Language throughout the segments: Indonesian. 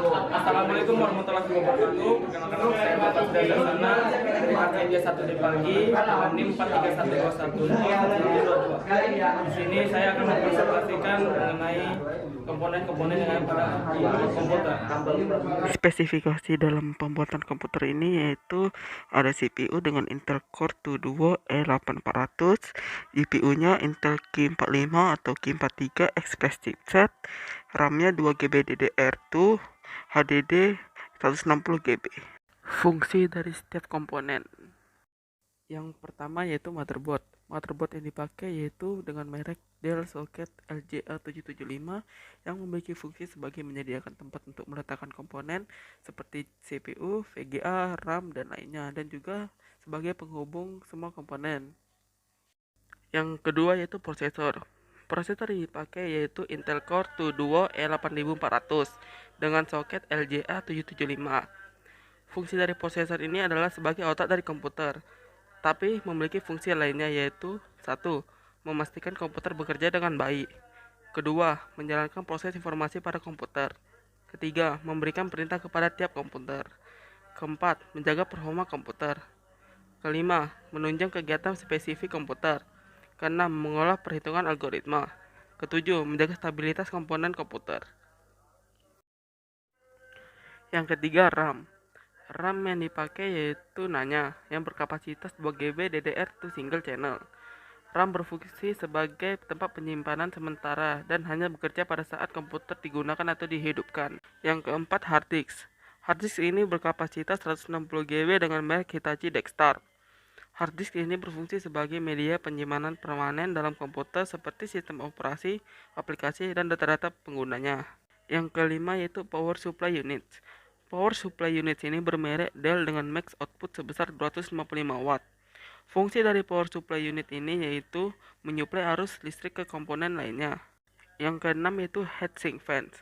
Assalamualaikum warahmatullahi wabarakatuh. Perkenalkan nama saya Bapak dari sana dari Arcadia 1 di pagi dengan NIM 431121 Di sini saya akan mempresentasikan mengenai komponen-komponen yang ada pada komputer. Spesifikasi dalam pembuatan komputer ini yaitu ada CPU dengan Intel Core 2 Duo E8400, GPU-nya Intel Q45 atau Q43 Express chipset, RAM-nya 2GB DDR2, HDD 160GB. Fungsi dari setiap komponen. Yang pertama yaitu motherboard. Motherboard yang dipakai yaitu dengan merek Dell Socket LGA775 yang memiliki fungsi sebagai menyediakan tempat untuk meletakkan komponen seperti CPU, VGA, RAM, dan lainnya, dan juga sebagai penghubung semua komponen. Yang kedua yaitu prosesor. Prosesor yang dipakai yaitu Intel Core 2 Duo E8400 dengan soket LGA775. Fungsi dari prosesor ini adalah sebagai otak dari komputer, tapi memiliki fungsi lainnya yaitu 1. Memastikan komputer bekerja dengan baik. Kedua, menjalankan proses informasi pada komputer. Ketiga, memberikan perintah kepada tiap komputer. Keempat, menjaga performa komputer. Kelima, menunjang kegiatan spesifik komputer. Keenam, mengolah perhitungan algoritma. Ketujuh, menjaga stabilitas komponen komputer. Yang ketiga, RAM. RAM yang dipakai yaitu NAND yang berkapasitas 2GB DDR2 single channel. RAM berfungsi sebagai tempat penyimpanan sementara dan hanya bekerja pada saat komputer digunakan atau dihidupkan. Yang keempat, hard disk. Hard disk ini berkapasitas 160GB dengan merek Hitachi Dextar. Hard disk ini berfungsi sebagai media penyimpanan permanen dalam komputer seperti sistem operasi, aplikasi, dan data-data penggunanya. Yang kelima yaitu power supply unit. Power supply unit ini bermerek Dell dengan max output sebesar 255 watt. Fungsi dari power supply unit ini yaitu menyuplai arus listrik ke komponen lainnya. Yang keenam yaitu heatsink fan.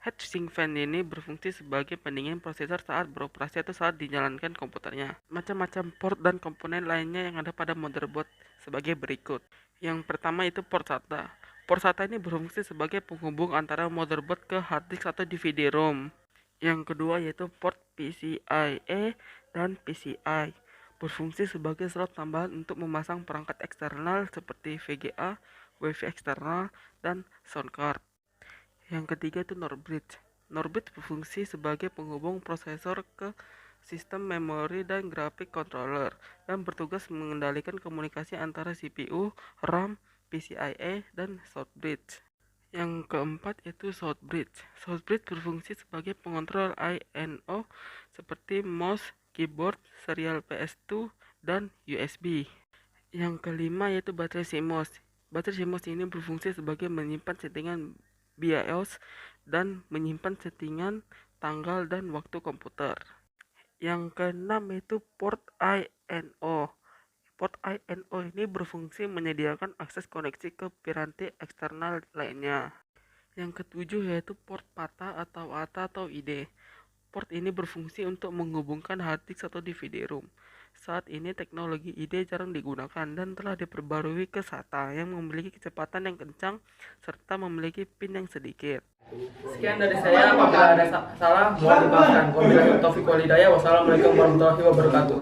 Heatsink fan ini berfungsi sebagai pendingin prosesor saat beroperasi atau saat dijalankan komputernya. Macam-macam port dan komponen lainnya yang ada pada motherboard sebagai berikut. Yang pertama itu port SATA. Port SATA ini berfungsi sebagai penghubung antara motherboard ke hard disk atau DVD-ROM. Yang kedua yaitu port PCIe dan PCI, berfungsi sebagai slot tambahan untuk memasang perangkat eksternal seperti VGA, WiFi eksternal, dan sound card. Yang ketiga itu NOR bridge. NOR bridge berfungsi sebagai penghubung prosesor ke sistem memori dan grafik controller dan bertugas mengendalikan komunikasi antara CPU, RAM, PCIe, dan short bridge. Yang keempat itu short bridge. Short bridge berfungsi sebagai pengontrol I/O seperti mouse, keyboard, serial PS2, dan USB. Yang kelima yaitu baterai CMOS. Baterai CMOS ini berfungsi sebagai menyimpan settingan BIOS dan menyimpan settingan tanggal dan waktu komputer. Yang keenam yaitu port I/O. Port I/O ini berfungsi menyediakan akses koneksi ke piranti eksternal lainnya. Yang ketujuh yaitu port PATA atau ATA atau ID. Port ini berfungsi untuk menghubungkan hard disk atau DVD-ROM. Saat ini teknologi ID jarang digunakan dan telah diperbarui ke SATA yang memiliki kecepatan yang kencang serta memiliki pin yang sedikit. Sekian dari saya. Apabila ada salah mohon dimaafkan. Wabillahi taufiq wal hidayah. Wassalamualaikum warahmatullahi wabarakatuh.